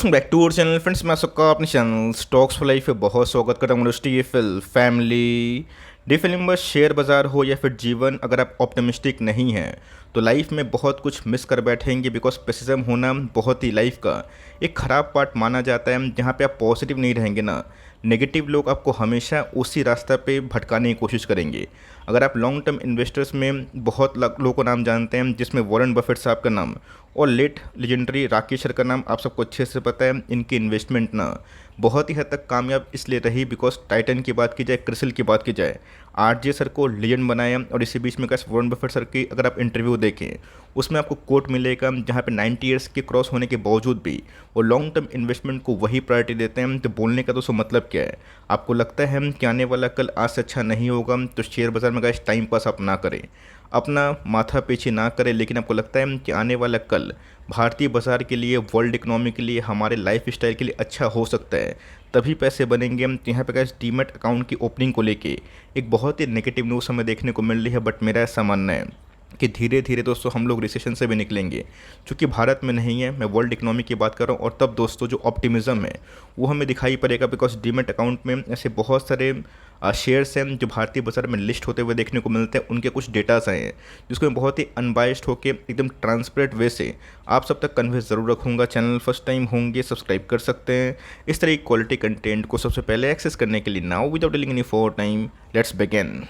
Welcome back to our channel friends. मैं सबका अपने चैनल स्टॉक्स फॉर लाइफ पे बहुत स्वागत करता हूँ। फिल फैमिली डे फिल्म बस शेयर बाज़ार हो या फिर जीवन, अगर आप ऑप्टिमिस्टिक नहीं हैं तो लाइफ में बहुत कुछ मिस कर बैठेंगे। बिकॉज पेसिज्म होना बहुत ही लाइफ का एक ख़राब पार्ट माना जाता है। जहाँ पे आप पॉजिटिव नहीं रहेंगे ना, नेगेटिव लोग आपको हमेशा उसी रास्ता पे भटकाने की कोशिश करेंगे। अगर आप लॉन्ग टर्म इन्वेस्टर्स में बहुत लोगों को नाम जानते हैं, जिसमें वॉरेन बफेट साहब का नाम और लेट लेजेंडरी राकेश सर का नाम आप सबको अच्छे से पता है। इनकी इन्वेस्टमेंट ना बहुत ही हद तक कामयाब इसलिए रही बिकॉज टाइटन की बात की जाए, क्रिसिल की बात की जाए, आरजे सर को लेजेंड बनाया। और इसी बीच में का वॉरेन बफेट सर की अगर आप इंटरव्यू देखें, उसमें आपको कोट मिलेगा जहाँ पे 90 ईयर्स के क्रॉस होने के बावजूद भी वो लॉन्ग टर्म इन्वेस्टमेंट को वही प्रायोरिटी देते हैं। तो बोलने का दोस्तों मतलब क्या है? आपको लगता है कि आने वाला कल आज से अच्छा नहीं होगा तो शेयर बाजार में गाइस टाइम पास आप ना करें, अपना माथा पीछे ना करें। लेकिन आपको लगता है कि आने वाला कल भारतीय बाजार के लिए, वर्ल्ड इकोनॉमी के लिए, हमारे लाइफ स्टाइल के लिए अच्छा हो सकता है, तभी पैसे बनेंगे। यहाँ पे गाइस डीमैट अकाउंट की ओपनिंग को लेके एक बहुत ही नेगेटिव न्यूज़ हमें देखने को मिल रही है। बट मेरा ऐसा मानना है कि धीरे धीरे दोस्तों हम लोग रिसेशन से भी निकलेंगे, क्योंकि भारत में नहीं है, मैं वर्ल्ड इकोनॉमी की बात कर रहा हूँ। और तब दोस्तों जो ऑप्टिमिज्म है वो हमें दिखाई पड़ेगा। बिकॉज डीमैट अकाउंट में ऐसे बहुत सारे शेयर्स हैं जो भारतीय बाजार में लिस्ट होते हुए देखने को मिलते हैं। उनके कुछ डेटास आए हैं जिसको मैं बहुत ही अनबायस्ड होकर एकदम ट्रांसपेरेंट वे से आप सब तक कन्वे ज़रूर रखूँगा। चैनल फर्स्ट टाइम होंगे सब्सक्राइब कर सकते हैं इस तरह की क्वालिटी कंटेंट को सबसे पहले एक्सेस करने के लिए। Now without dealing any for time, let's begin.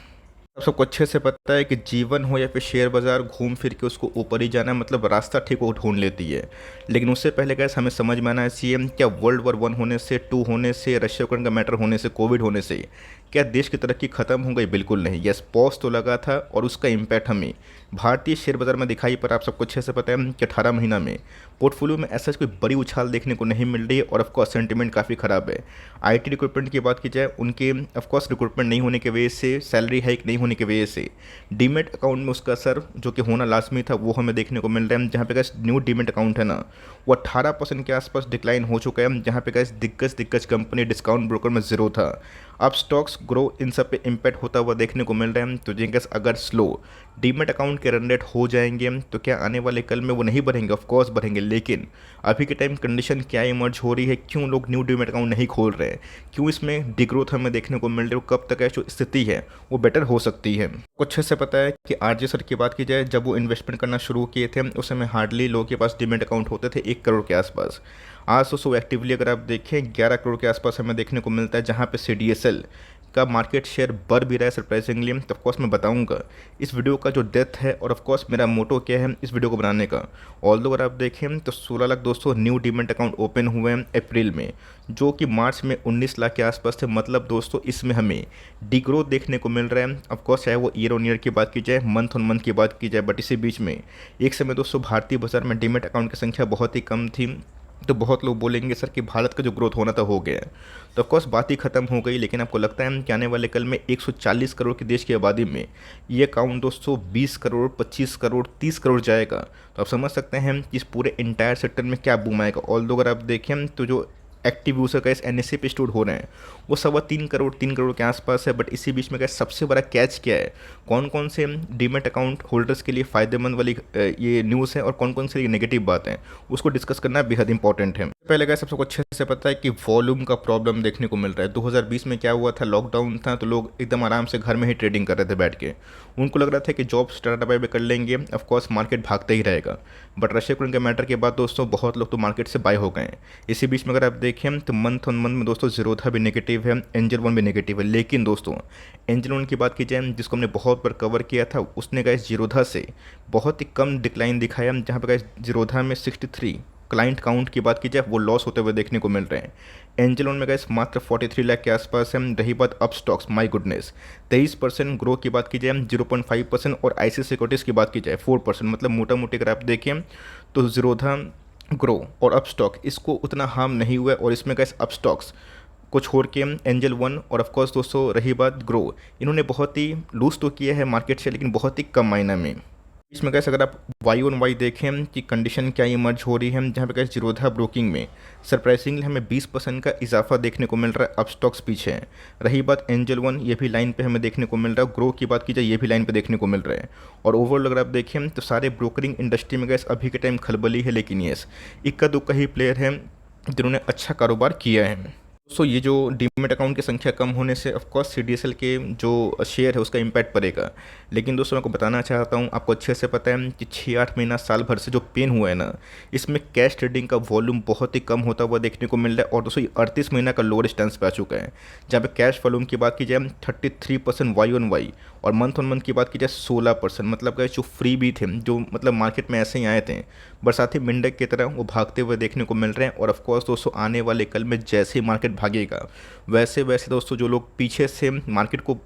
आप सबको अच्छे से पता है कि जीवन हो या फिर शेयर बाजार, घूम फिर के उसको ऊपर ही जाना है, मतलब रास्ता ठीक वो ढूंढ लेती है। लेकिन उससे पहले गैस हमें समझ में आना चाहिए, क्या वर्ल्ड वॉर 1 होने से, 2 होने से, रशिया यूक्रेन का मैटर होने से, कोविड होने से क्या देश की तरक्की खत्म हो गई? बिल्कुल नहीं। यस, पॉज तो लगा था और उसका इम्पैक्ट हमें भारतीय शेयर बाजार में दिखाई। पर आप सबको अच्छे से पता है कि 18 महीना में पोर्टफोलियो में ऐसा कोई बड़ी उछाल देखने को नहीं मिल रही है। और ऑफकोर्स सेंटिमेंट काफ़ी ख़राब है। आईटी रिक्रूटमेंट की बात की जाए, उनके ऑफकोर्स रिक्रूटमेंट नहीं होने की वजह से, सैलरी हाइक नहीं होने की वजह से डीमेट अकाउंट में उसका असर जो कि होना लाजमी था वो हमें देखने को मिल रहा है। जहाँ पे गैस न्यू डीमेट अकाउंट है ना, वो 18% के आसपास डिक्लाइन हो चुका है। जहाँ पे गैस दिग्गज कंपनी डिस्काउंट ब्रोकर में जीरो था। अब स्टॉक्स ग्रो इन सब पे इम्पैक्ट होता हुआ देखने को मिल रहा है। तो जिनके अगर स्लो डीमेट अकाउंट के रन रेट हो जाएंगे तो क्या आने वाले कल में वो नहीं बढ़ेंगे? ऑफ कोर्स बढ़ेंगे। लेकिन अभी के टाइम कंडीशन क्या इमर्ज हो रही है, क्यों लोग न्यू डीमेट अकाउंट नहीं खोल रहे हैं, क्यों इसमें डिग्रोथ हमें देखने को मिल रही है, कब तक है जो स्थिति है वो बेटर हो सकती है? कुछ अच्छे से पता है कि आरजे सर की बात की जाए, जब वो इन्वेस्टमेंट करना शुरू किए थे उस समय हार्डली लोगों के पास डीमेट अकाउंट होते थे 1 करोड़ के आसपास। आज तो सो एक्टिवली अगर आप देखें 11 करोड़ के आसपास हमें देखने को मिलता है। जहाँ पे सीडीएसएल का मार्केट शेयर बढ़ भी रहा है सरप्राइजिंगली। तो ऑफकोर्स मैं बताऊंगा इस वीडियो का जो डेप्थ है और ऑफकोर्स मेरा मोटो क्या है इस वीडियो को बनाने का। ऑल्दो अगर आप देखें तो 16 लाख दोस्तों न्यू डीमेट अकाउंट ओपन हुए हैं अप्रैल में, जो कि मार्च में 19 लाख के आसपास थे। मतलब दोस्तों इसमें हमें डिग्रोथ देखने को मिल रहा है। ऑफकोर्स चाहे वो ईयर ऑन ईयर की बात की जाए, मंथ ऑन मंथ की बात की जाए, बट इसी बीच में एक समय दोस्तों भारतीय बाजार में डीमेट अकाउंट की संख्या बहुत ही कम थी। तो बहुत लोग बोलेंगे सर कि भारत का जो ग्रोथ होना था हो गया है, तो ऑफकोर्स बात ही खत्म हो गई। लेकिन आपको लगता है कि आने वाले कल में 140 करोड़ की देश की आबादी में ये अकाउंट दोस्तों 20 करोड़, 25 करोड़, 30 करोड़ जाएगा? तो आप समझ सकते हैं कि इस पूरे इंटायर सेक्टर में क्या बूम आएगा। ऑल्दो अगर आप देखें तो जो एक्टिव यूज़र का इस एनएससी पे स्टोर हो रहे हैं वो 3.25 करोड़, 3 करोड़ के आसपास है। बट इसी बीच में क्या सबसे बड़ा कैच क्या है, कौन कौन से डीमेट अकाउंट होल्डर्स के लिए फ़ायदेमंद वाली ये न्यूज़ है और कौन कौन से नेगेटिव बात है, उसको डिस्कस करना बेहद इंपॉर्टेंट है। पहले क्या सबको अच्छे से पता है कि वॉल्यूम का प्रॉब्लम देखने को मिल रहा है। 2020 में क्या हुआ था, लॉकडाउन था तो लोग एकदम आराम से घर में ही ट्रेडिंग कर रहे थे बैठ के। उनको लग रहा था कि जॉब स्टार्टअप पे कर लेंगे, ऑफकोर्स मार्केट भागता ही रहेगा। बट रशिया यूक्रेन के मैटर के बाद दोस्तों बहुत लोग तो मार्केट से बाय हो गए हैं। इसी बीच में अगर आप देखें तो मंथ ऑन मंथ में दोस्तों जीरोधा भी नेगेटिव है, एंजल वन भी नेगेटिव है। लेकिन दोस्तों एंजल वन की बात की जाए जिसको हमने बहुत बार कवर किया था, उसने गाइस जीरोधा से बहुत ही कम डिक्लाइन दिखाया। जहाँ पे गाइस जीरोधा में 63 क्लाइंट काउंट की बात की जाए वो लॉस होते हुए देखने को मिल रहे हैं। एंजल वन में गाइस मात्र 43 लाख के आसपास है। रही बात up stocks, my goodness 23% grow की बात की जाए, 0.5%। और आईसी सिक्योरिटीज़ की बात की जाए 4%। मतलब मोटा मोटी अगर आप देखें तो जीरोधा, ग्रो और अप स्टॉक इसको उतना हार्म नहीं हुआ। और इसमें गाइस अप स्टॉक्स को छोड़ के एंजल वन और ऑफकोर्स दोस्तों रही बात ग्रो, इन्होंने बहुत ही लूज तो किया है मार्केट से, लेकिन बहुत ही कम मायने में। इसमें कैसे अगर आप वाई ऑन वाई देखें कि कंडीशन क्या इमर्ज हो रही है, जहाँ पे कैसे जीरोधा ब्रोकिंग में सरप्राइजिंगली हमें 20% का इजाफा देखने को मिल रहा है। अप स्टॉक्स पीछे हैं। रही बात एंजल वन, ये भी लाइन पे हमें देखने को मिल रहा है। ग्रो की बात की जाए ये भी लाइन पे देखने को मिल रहा है। और ओवरऑल अगर आप देखें तो सारे ब्रोकरिंग इंडस्ट्री में गैस अभी के टाइम खलबली है। लेकिन यस इक्का दुक्का ही प्लेयर है जिन्होंने अच्छा कारोबार किया है। सो ये जो डीमैट अकाउंट की संख्या कम होने से ऑफ कोर्स सीडीएसएल के जो शेयर है उसका इम्पैक्ट पड़ेगा। लेकिन दोस्तों मैं आपको बताना चाहता हूँ, आपको अच्छे से पता है कि 6-8 महीना साल भर से जो पेन हुआ है ना, इसमें कैश ट्रेडिंग का वॉल्यूम बहुत ही कम होता हुआ देखने को मिल रहा है। और दोस्तों ये 38 महीना का लोअर स्टेंस पे आ चुका है, जहाँ पे कैश वॉल्यूम की बात की जाए 33% वाई ऑन वाई, और मंथ ऑन मंथ की बात की जाए 16%। मतलब कि जो फ्री भी थे, जो मतलब मार्केट में ऐसे ही आए थे बरसाती मेंढक की तरह, वो भागते हुए देखने को मिल रहे हैं। और ऑफ कोर्स दोस्तों आने वाले कल में जैसे ही मार्केट भागेगा, वैसे वैसे दोस्तों जो लोग पीछे से मार्केट को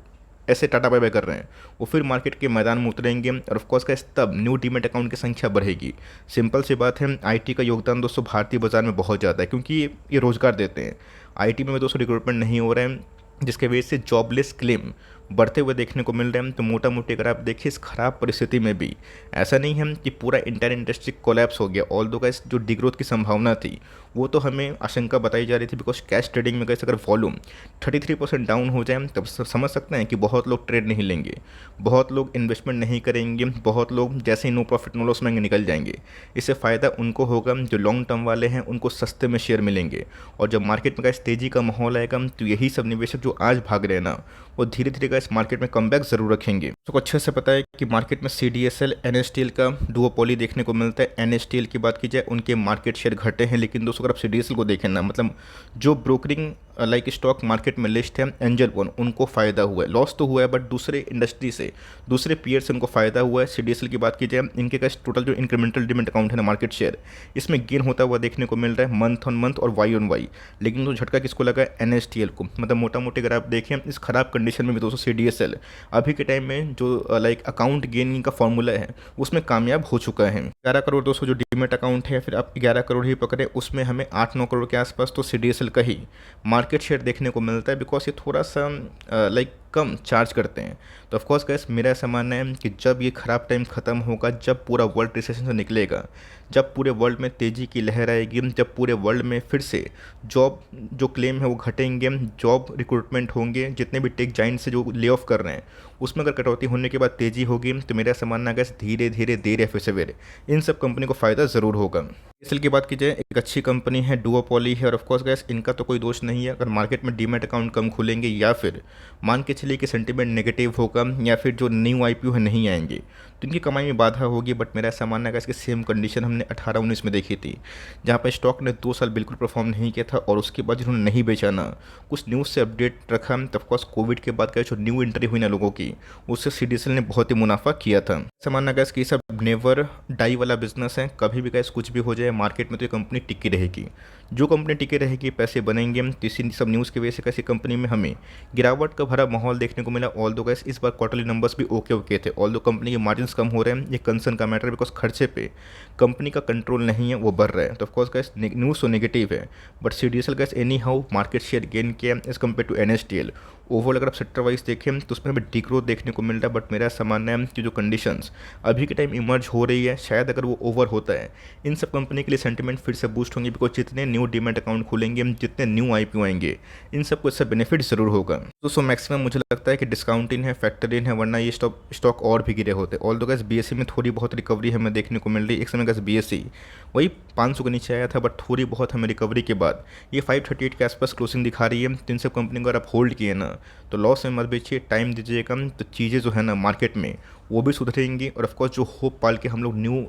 ऐसे टाटा बाय बाय कर रहे हैं, वो फिर मार्केट के मैदान में उतरेंगे। और ऑफ कोर्स का तब न्यू डीमेट अकाउंट की संख्या बढ़ेगी। सिंपल सी बात है, आईटी का योगदान दोस्तों भारतीय बाजार में बहुत ज़्यादा है, क्योंकि ये रोज़गार देते हैं। आईटी में दोस्तों रिक्रूटमेंट नहीं हो रहे हैं, जिसके वजह से जॉबलेस क्लेम बढ़ते हुए देखने को मिल रहे हैं। तो मोटा मोटी अगर आप देखिए इस खराब परिस्थिति में भी ऐसा नहीं है कि पूरा इंटायर इंडस्ट्री कोलैप्स हो गया। ऑल दो गाइस जो डिग्रोथ की संभावना थी वो तो हमें आशंका बताई जा रही थी, बिकॉज कैश ट्रेडिंग में कैसे अगर वॉल्यूम 33% डाउन हो जाए तब समझ सकते हैं कि बहुत लोग ट्रेड नहीं लेंगे, बहुत लोग इन्वेस्टमेंट नहीं करेंगे, बहुत लोग जैसे ही नो प्रॉफिट नो लॉस में निकल जाएंगे। इससे फ़ायदा उनको होगा जो लॉन्ग टर्म वाले हैं, उनको सस्ते में शेयर मिलेंगे। और जब मार्केट में गाइस तेज़ी का माहौल आएगा तो यही सब निवेशक जो आज भाग रहे हैं ना, वो धीरे धीरे गाइस मार्केट में कमबैक जरूर रखेंगे। तो अच्छे से पता है कि मार्केट में सीडीएसएल एनएसटीएल का डुओपोली देखने को मिलता है। एनएसटीएल की बात की जाए उनके मार्केट शेयर घटे हैं, लेकिन दोस्तों अगर आप सीडीएसएल को देखें ना, मतलब जो ब्रोकरिंग लाइक स्टॉक मार्केट में लिस्ट है एंजल वन, उनको फ़ायदा हुआ है। लॉस तो हुआ है बट दूसरे इंडस्ट्री से, दूसरे पीयर से उनको फ़ायदा हुआ है। सीडीएसएल की बात की जाए, इनके का टोटल जो इंक्रीमेंटल डिमेंट अकाउंट है ना मार्केट शेयर, इसमें गेन होता हुआ देखने को मिल रहा है मंथ ऑन मंथ और वाई ऑन वाई। लेकिन तो झटका किसको लगा है? एनएसटीएल को। मतलब मोटा मोटी अगर आप देखें इस खराब कंडीशन में भी दोस्तों सीडीएसएल अभी के टाइम में जो लाइक अकाउंट गेनिंग का फॉर्मूला है उसमें कामयाब हो चुका है। 11 करोड़ दोस्तों जो डीमेट अकाउंट है, फिर आप 11 करोड़ ही पकड़े, उसमें हमें 8-9 करोड़ के आसपास तो सीडीएसएल का ही मार्केट शेयर देखने को मिलता है, बिकॉज ये थोड़ा सा लाइक कम चार्ज करते हैं। तो ऑफकोर्स गैस मेरा ऐसा मानना है कि जब ये ख़राब टाइम ख़त्म होगा, जब पूरा वर्ल्ड रिसेशन से निकलेगा, जब पूरे वर्ल्ड में तेज़ी की लहर आएगी, जब पूरे वर्ल्ड में फिर से जॉब जो क्लेम है वो घटेंगे, जॉब रिक्रूटमेंट होंगे, जितने भी टेक जाइंट से जो ले ऑफ कर रहे हैं उसमें अगर कटौती होने के बाद तेज़ी होगी, तो मेरा ऐसा मानना है गैस धीरे धीरे देर या फिर सवेरे इन सब कंपनी को फ़ायदा ज़रूर होगा। एसएल की बात की जाए, एक अच्छी कंपनी है, डुओपोली है, और ऑफ कोर्स गैस इनका तो कोई दोष नहीं है अगर मार्केट में डीमैट अकाउंट कम खुलेंगे, या फिर मान के चलिए कि सेंटीमेंट नेगेटिव होगा, या फिर जो न्यू आईपीओ है नहीं आएंगे, तो इनकी कमाई में बाधा होगी। बट मेरा ऐसा मानना है कि सेम कंडीशन हमने 18-19 में देखी थी, जहाँ पर स्टॉक ने 2 साल बिल्कुल परफॉर्म नहीं किया था, और उसके बाद जिन्होंने नहीं बेचा ना, कुछ न्यूज़ से अपडेट रखा, तो ऑफकोर्स कोविड के बाद का जो न्यू एंट्री हुई ना लोगों की, उससे सीडीएसएल ने बहुत ही मुनाफा किया था। ऐसा मानना गैस कि सब नेवर डाई वाला बिजनेस है, कभी भी गैस कुछ भी हो जाए मार्केट में तो ये कंपनी टिकी रहेगी। जो कंपनी टिकी रहेगी पैसे बनेंगे। तो इसी सब न्यूज़ की वजह से कैसी कंपनी में हमें गिरावट का भरा माहौल देखने को मिला। ऑल दो गैस इस बार क्वार्टरली नंबर्स भी ओके थे, ऑल दो कंपनी के मार्जिन कम हो रहे हैं, ये कंसर्न का मैटर है, बिकॉज खर्चे पे कंपनी का कंट्रोल नहीं है, वो बढ़ रहा है। तो ऑफकोर्स गैस न्यूज़ तो नेगेटिव है, but CDSL gas any how market share gain किया एज कम्पेयर टू एनएसटीएल। ओवरऑल अगर आप सेक्टर वाइज देखें तो उसमें हमें डिग्रोथ देखने को मिल रहा है। बट मेरा ऐसा मानना है कि जो कंडीशंस अभी के टाइम इमर्ज हो रही है, शायद अगर वो ओवर होता है, इन सब कंपनी के लिए सेंटीमेंट फिर से बूस्ट होंगे, बिकॉज जितने न्यू डीमैट अकाउंट खुलेंगे, जितने न्यू आईपीओ आएंगे, इन सबको इससे बेनिफिट जरूर होगा। तो मैक्सिमम मुझे लगता है कि डिस्काउंट इन है, फैक्टर इन है, वरना ये स्टॉक और भी गिरे होते। ऑल दो गैस बीएससी में थोड़ी बहुत रिकवरी हमें देखने को मिल रही है। एक समय गैस बीएससी वही 500 के नीचे आया था, बट थोड़ी बहुत हमें रिकवरी के बाद ये 538 के आसपास क्लोजिंग दिखा रही है। तो इन सब कंपनी को अगर आप होल्ड किए ना, तो लॉस में मत बेचिए, टाइम दीजिएगा, तो चीज़ें जो है ना मार्केट में वो भी सुधरेंगी। और ऑफकोर्स जो होप पाल के हम लोग न्यू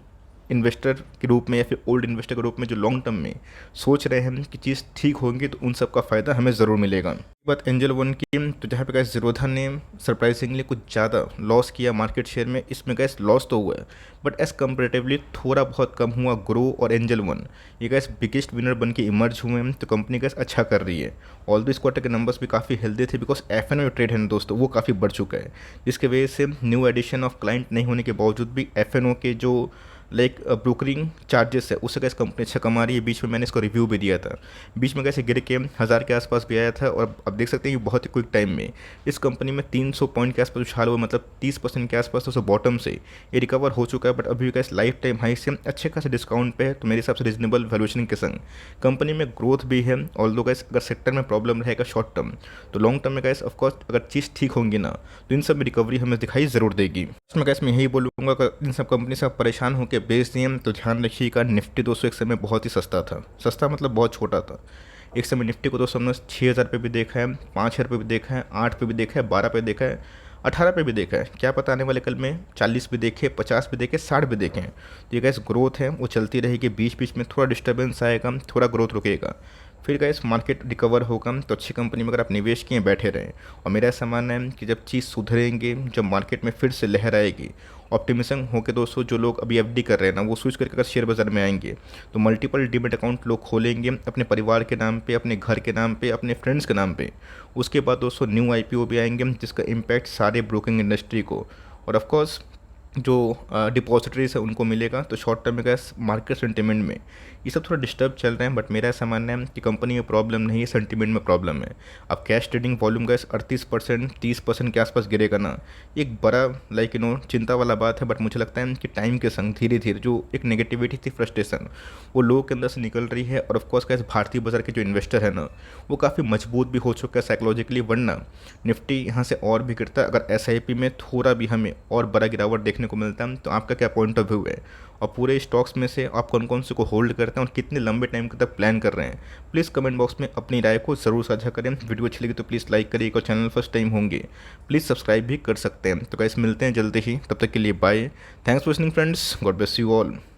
इन्वेस्टर के रूप में या फिर ओल्ड इन्वेस्टर के रूप में जो लॉन्ग टर्म में सोच रहे हैं कि चीज़ ठीक होंगी, तो उन सब का फ़ायदा हमें ज़रूर मिलेगा। बात एंजल वन की, तो जहाँ पे गैस जीरोधा ने सरप्राइजिंगली कुछ ज़्यादा लॉस किया मार्केट शेयर में, इसमें गैस लॉस तो हुआ है बट एज कंपेरेटिवली थोड़ा बहुत कम हुआ। ग्रो और एंजल वन ये गैस बिगेस्ट विनर बन के इमर्ज हुए हैं, तो कंपनी गैस अच्छा कर रही है। ऑल दो इस क्वार्टर के नंबर्स भी काफ़ी हेल्दी थे, बिकॉज एफएनओ ट्रेड है ना दोस्तों, वो काफ़ी बढ़ चुका है, जिसकी वजह से न्यू एडिशन ऑफ क्लाइंट नहीं होने के बावजूद भी एफएनओ के जो लाइक ब्रोकरिंग चार्जेस है उससे कैसे कंपनी अच्छा कमा रही है। बीच में मैंने इसको रिव्यू भी दिया था, बीच में कैसे गिर के 1000 के आसपास भी आया था, और अब देख सकते हैं कि बहुत ही क्विक टाइम में इस कंपनी में 300 पॉइंट के आसपास उछाल हुआ, मतलब 30% के आसपास तो बॉटम से ये रिकवर हो चुका है। बट अभी कैसे लाइफ टाइम हाई से अच्छे खासे डिस्काउंट पे है, तो मेरे हिसाब से रिजनेबल वैल्यूएशन के संग कंपनी में ग्रोथ भी है। ऑल्दो गैस अगर सेक्टर में प्रॉब्लम रहेगा शॉर्ट टर्म, तो लॉन्ग टर्म में गैस ऑफकोर्स अगर चीज़ ठीक होंगी ना, तो इन सब में रिकवरी हमें दिखाई ज़रूर देगी। इसमें गैस मैं यही बोलूँगा, अगर इन सब कंपनी से आप परेशान होकर के बेच दिए तो ध्यान रखिएगा, निफ्टी दोस्तों एक समय बहुत ही सस्ता था। सस्ता मतलब बहुत छोटा था। एक समय निफ्टी को दोस्तों हमने 6,000 पे भी देखा है, 5,000 पे भी देखा है, 8 पे भी देखा है, 12 पे देखा है, 18 पे भी देखा है। क्या पता आने वाले कल में 40 भी देखे, 50 भी देखे, 60 भी देखें। तो ये गैस ग्रोथ है वो चलती रहेगी, बीच बीच में थोड़ा डिस्टर्बेंस आएगा, थोड़ा ग्रोथ रुकेगा, फिर गैस मार्केट रिकवर होगा। तो अच्छी कंपनी में अगर आप निवेश किए बैठे रहें। और मेरा ऐसा मानना है कि जब चीज़ सुधरेंगे, जब मार्केट में फिर से लहर आएगी, ऑप्टिमिज्म होकर दोस्तों जो लोग अभी एफडी कर रहे हैं ना, वो स्विच करके अगर शेयर बाजार में आएंगे तो मल्टीपल डीमेट अकाउंट लोग खोलेंगे अपने परिवार के नाम पे, अपने घर के नाम पे, अपने फ्रेंड्स के नाम पे। उसके बाद दोस्तों न्यू आईपीओ भी आएंगे जिसका इम्पैक्ट सारे ब्रोकिंग इंडस्ट्री को और ऑफ कोर्स जो डिपॉजिटरीज है उनको मिलेगा। तो शॉर्ट टर्म में गैस मार्केट सेंटिमेंट में ये सब थोड़ा डिस्टर्ब चल रहे हैं, बट मेरा ऐसा मानना है कि कंपनी में प्रॉब्लम नहीं है, सेंटिमेंट में प्रॉब्लम है। अब कैश ट्रेडिंग वॉल्यूम गैस 38% 30% के आसपास गिरेगा ना, ये एक बड़ा चिंता वाला बात है। बट मुझे लगता है कि टाइम के संग धीरे धीरे जो एक नेगेटिविटी थी, फ्रस्ट्रेशन, वो लोगों के अंदर से निकल रही है। और ऑफकोर्स गैस भारतीय बाजार के जो इन्वेस्टर है ना, वो काफ़ी मजबूत भी हो चुका है साइकोलॉजिकली, वरना निफ्टी यहाँ से और भी गिरता है। अगर एसआईपी में थोड़ा भी हमें और बड़ा गिरावट देखने को मिलता है तो आपका क्या पॉइंट ऑफ व्यू है? और पूरे स्टॉक्स में से आप कौन कौन से को होल्ड करते हैं और कितने लंबे टाइम तक प्लान कर रहे हैं? प्लीज़ कमेंट बॉक्स में अपनी राय को ज़रूर साझा करें। वीडियो अच्छी लगी तो प्लीज़ लाइक करिएगा और चैनल फर्स्ट टाइम होंगे प्लीज़ सब्सक्राइब भी कर सकते हैं। तो गाइस मिलते हैं जल्दी ही, तब तक के लिए bye. Thanks for listening friends, God bless you all.